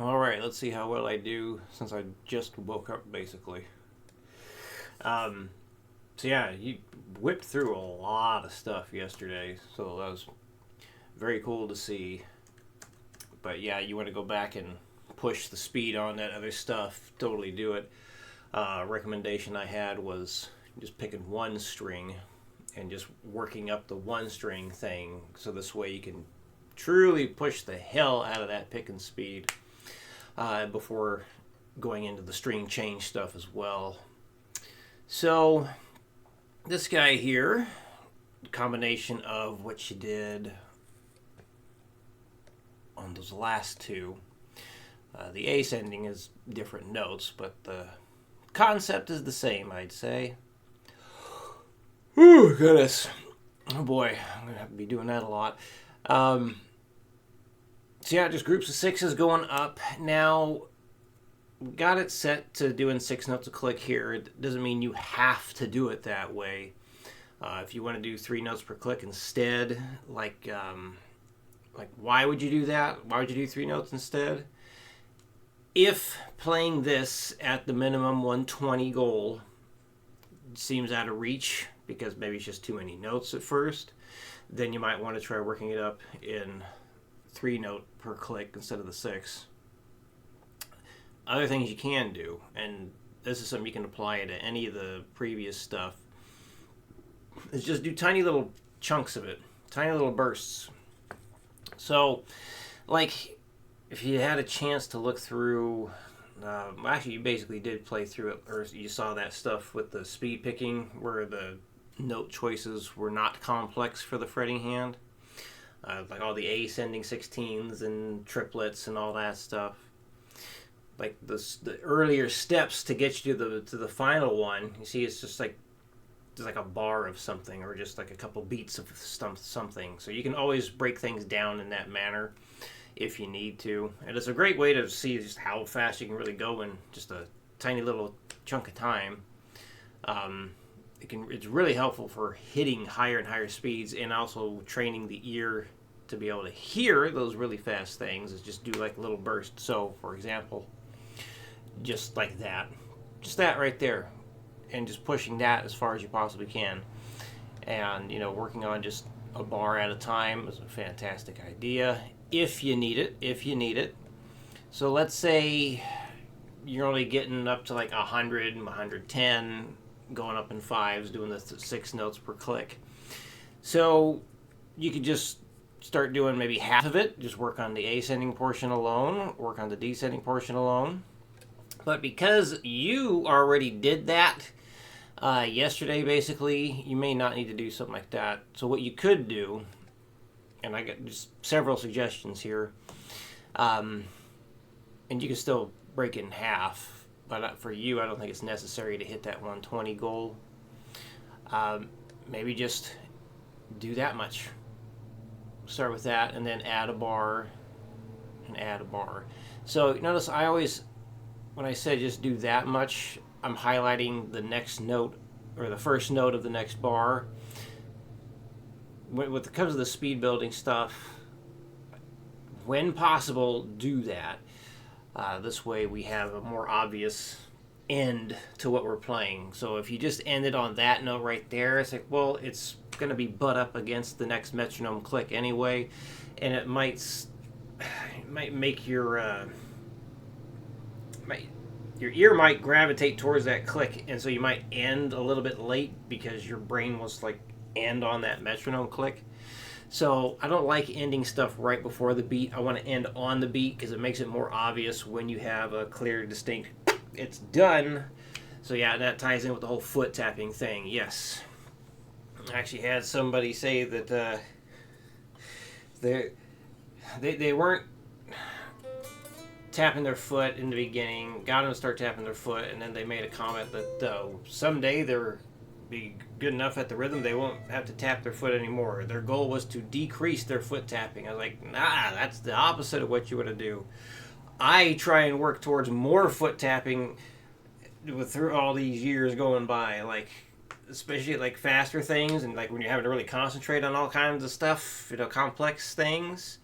All right, let's see how well I do since I just woke up, basically. Um, so yeah, you whipped through a lot of stuff yesterday, so that was very cool to see. But yeah, you want to go back and push the speed on that other stuff, totally do it. Recommendation I had was just picking one string and just working up the one string thing, so this way you can truly push the hell out of that picking speed before going into the string change stuff as well. So this guy here, combination of what you did on those last two. The ascending is different notes, but the concept is the same, I'd say. Ooh, goodness. Oh boy, I'm going to have to be doing that a lot. So yeah, just groups of sixes going up. Now, got it set to doing 6 notes a click here. It doesn't mean you have to do it that way. If you want to do 3 notes per click instead, why would you do that? Why would you do 3 notes instead? If playing this at the minimum 120 goal seems out of reach because maybe it's just too many notes at first, then you might want to try working it up in 3 note per click instead of the 6. Other things you can do, and this is something you can apply to any of the previous stuff, is just do tiny little chunks of it, tiny little bursts. So, like, if you had a chance to look through, actually, you basically did play through it, or you saw that stuff with the speed picking, where the note choices were not complex for the fretting hand, like all the ascending 16s and triplets and all that stuff. Like the earlier steps to get you to the final one, you see, it's just like there's like a bar of something, or just like a couple beats of something. So you can always break things down in that manner if you need to, and it's a great way to see just how fast you can really go in just a tiny little chunk of time. It's really helpful for hitting higher and higher speeds, and also training the ear to be able to hear those really fast things. Is just do like a little burst. So, for example, just like that, just that right there, and just pushing that as far as you possibly can, and working on just a bar at a time is a fantastic idea if you need it. So let's say you're only getting up to like 100, 110, going up in fives, doing the 6 notes per click. So you could just start doing maybe half of it, just work on the ascending portion alone, work on the descending portion alone. But because you already did that yesterday, basically, you may not need to do something like that. So what you could do, and I got just several suggestions here, and you can still break it in half, but for you, I don't think it's necessary to hit that 120 goal. Maybe just do that much. Start with that, and then add a bar, and add a bar. So notice I always, when I said just do that much, I'm highlighting the next note, or the first note of the next bar. When it comes to the speed building stuff, when possible, do that. This way we have a more obvious end to what we're playing. So if you just ended on that note right there, it's like, well, it's going to be butt up against the next metronome click anyway, and it might make your ear might gravitate towards that click, and so you might end a little bit late because your brain was like end on that metronome click. So I don't like ending stuff right before the beat. I want to end on the beat because it makes it more obvious when you have a clear, distinct, it's done. So yeah, that ties in with the whole foot tapping thing. Yes. I actually had somebody say that they weren't tapping their foot in the beginning, got them to start tapping their foot, and then they made a comment that someday they're be good enough at the rhythm they won't have to tap their foot anymore. Their goal was to decrease their foot tapping. I was like, nah, that's the opposite of what you want to do. I try and work towards more foot tapping through all these years going by, like especially like faster things, and like when you're having to really concentrate on all kinds of stuff, complex things.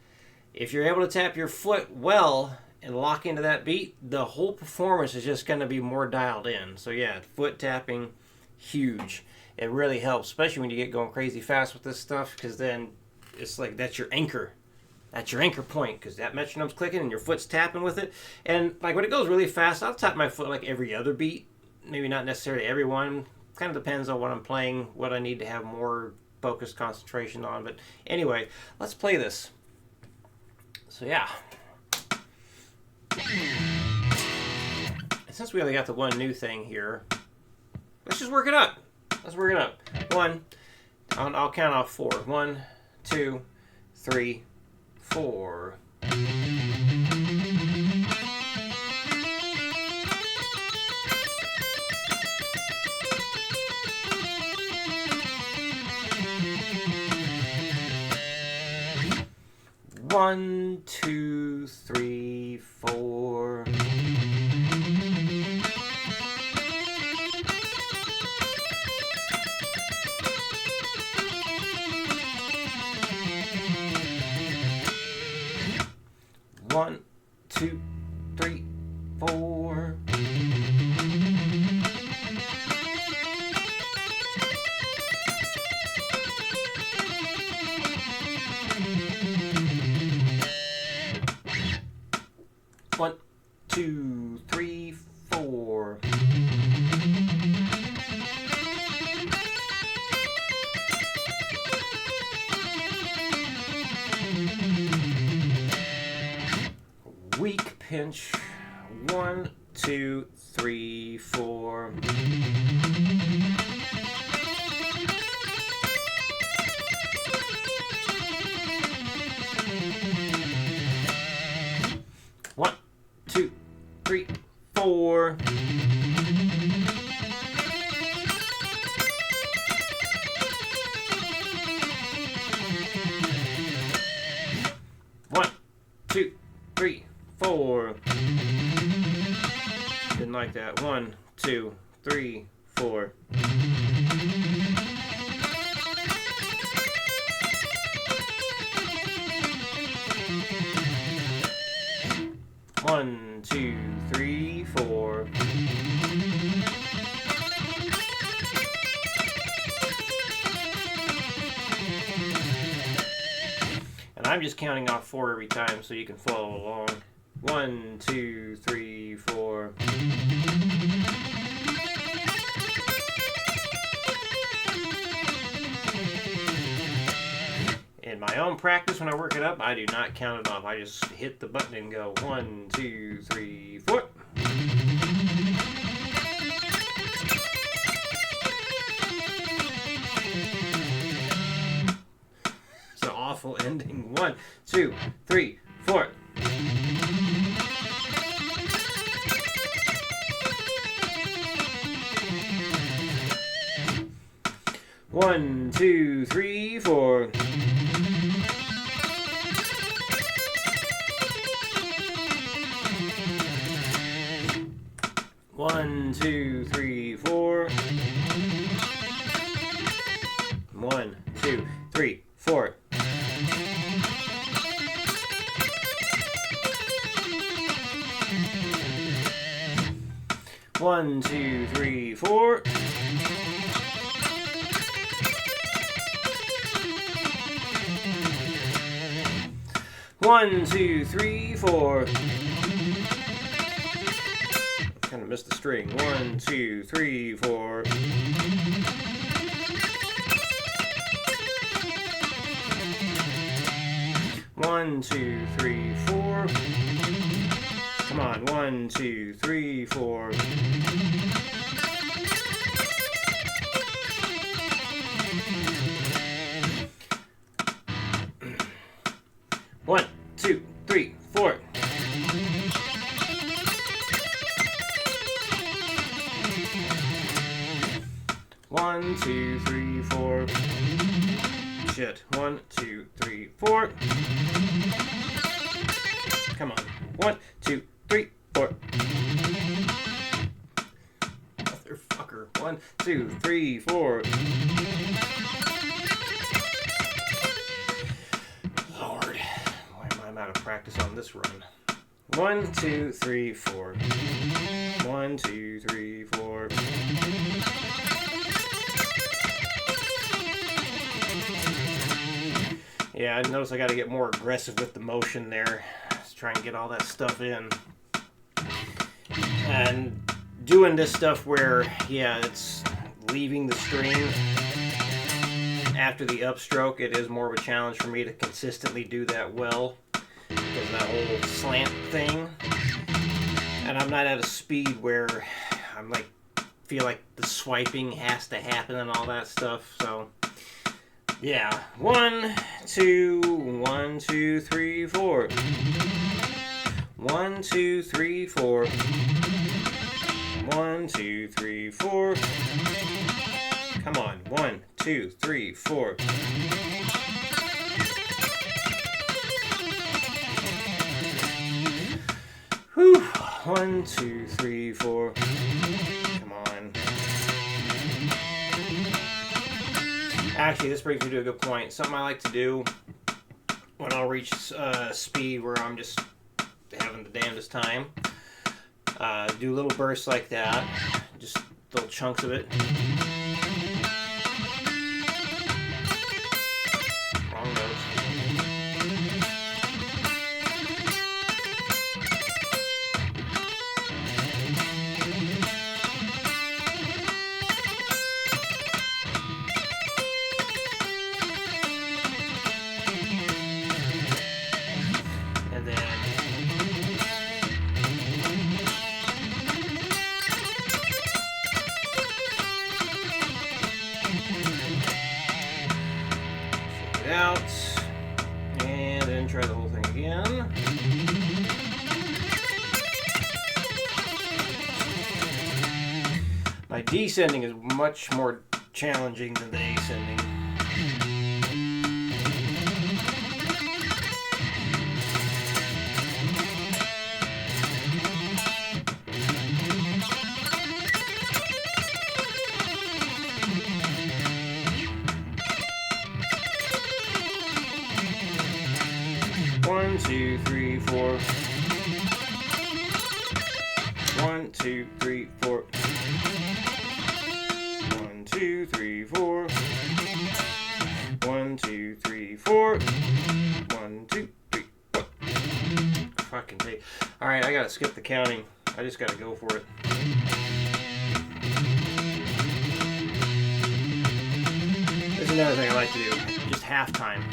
If you're able to tap your foot well, and lock into that beat, the whole performance is just going to be more dialed in. So yeah, foot tapping, huge. It really helps, especially when you get going crazy fast with this stuff, because then it's like that's your anchor. That's your anchor point, because that metronome's clicking and your foot's tapping with it. And like when it goes really fast, I'll tap my foot like every other beat. Maybe not necessarily every one. Kind of depends on what I'm playing, what I need to have more focused concentration on. But anyway, let's play this. So yeah. Since we only got the one new thing here, let's just work it up. Let's work it up. One, I'll count off 4. 1, 2, 3, 4. One, 2, 3, 4. One, 2, 3, 4. One, 2, 3, 4. Weak pinch. 1, 2, 3, 4. One, 2, 3, 4. One, 2, 3, 4. Didn't like that. 1, 2, 3, 4. One, 2, 3, 4. And I'm just counting off 4 every time so you can follow along. 1, 2, 3, 4. In my own practice, when I work it up, I do not count it off. I just hit the button and go 1, 2, 3, 4. So awful ending. 1, 2, 3, 4. One, 2, 3, 4. One, 2, 3, 4. 1, 2, 3, 4. One, 2, 3, 4. One, 2, 3, 4. Kind of missed the string. 1, 2, 3, 4. One, 2, 3, 4. Come on. 1, 2, 3, 4. One, 2, 3, 4. One, 2, 3, 4. Shit. 1, 2, 3, 4. Come on. 1, 2, 3, 4. Motherfucker. 1, 2, 3, 4. Lord. Why am I out of practice on this run? 1, 2, 3, 4. 1, 2, 3, 4. Yeah, I notice I got to get more aggressive with the motion there. Just try and get all that stuff in. And doing this stuff where, yeah, it's leaving the string after the upstroke, it is more of a challenge for me to consistently do that well because of that whole slant thing. And I'm not at a speed where I'm like, feel like the swiping has to happen and all that stuff. So, yeah. 1, 2, 1, 2, 3, 4. 1, 2, 3, 4. 1, 2, 3, 4. Come on. 1, 2, 3, 4. Whew. 1, 2, 3, 4. Come on. Actually, this brings me to a good point. Something I like to do when I'll reach speed where I'm just having the damnedest time. Do little bursts like that. Just little chunks of it. Wrong notes. And then it out, and then try the whole thing again. My descending is much more challenging than the ascending. One, two, three, four. 1, 2, 3, 4. 1, 2, 3, 4. 1, 2, 3, 4. 1, 2, 3, 4. Fucking take. Alright, I gotta skip the counting. I just gotta go for it. There's another thing I like to do. Just halftime.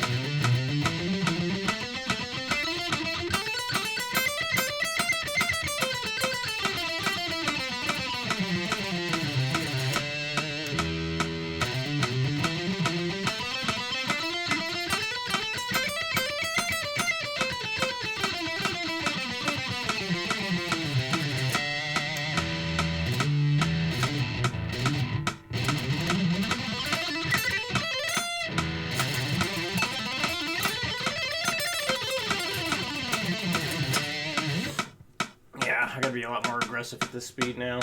I gotta be a lot more aggressive at this speed now.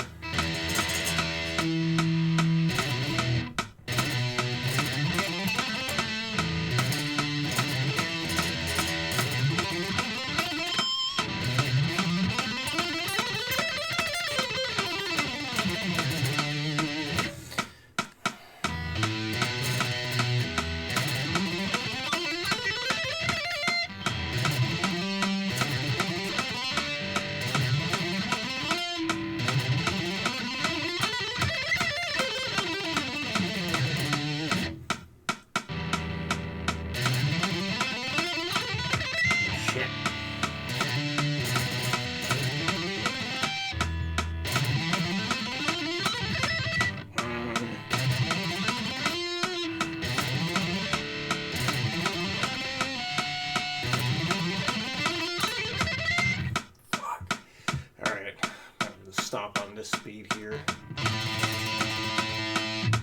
Stop on this speed here.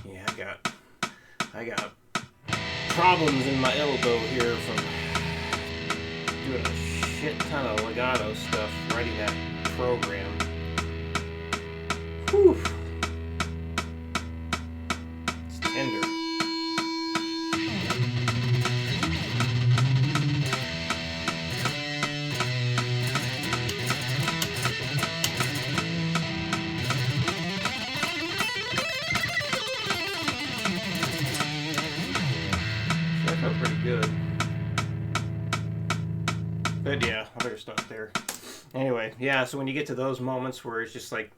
Yeah, I got problems in my elbow here from doing a shit ton of legato stuff, writing that program. Whew. It's tender. there. Anyway, yeah, so when you get to those moments where it's just like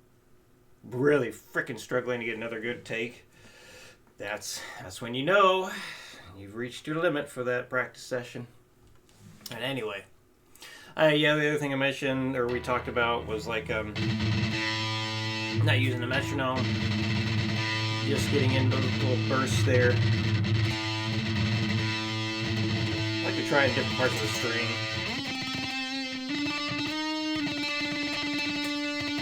really freaking struggling to get another good take, that's when you know you've reached your limit for that practice session. And anyway, yeah, the other thing I mentioned or we talked about was like not using the metronome, just getting into little bursts there. I like to try in different parts of the string.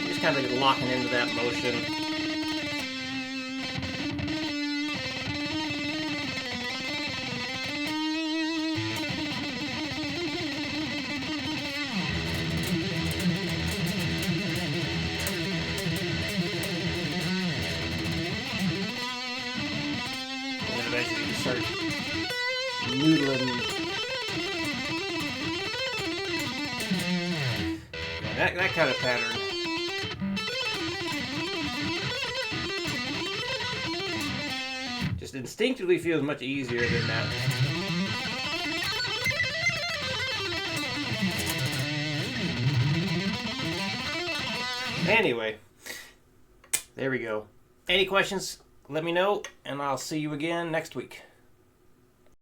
Just kind of like locking into that motion. And then eventually you start noodling. That kind of pattern. Just instinctively feels much easier than that. Anyway, there we go. Any questions? Let me know, and I'll see you again next week.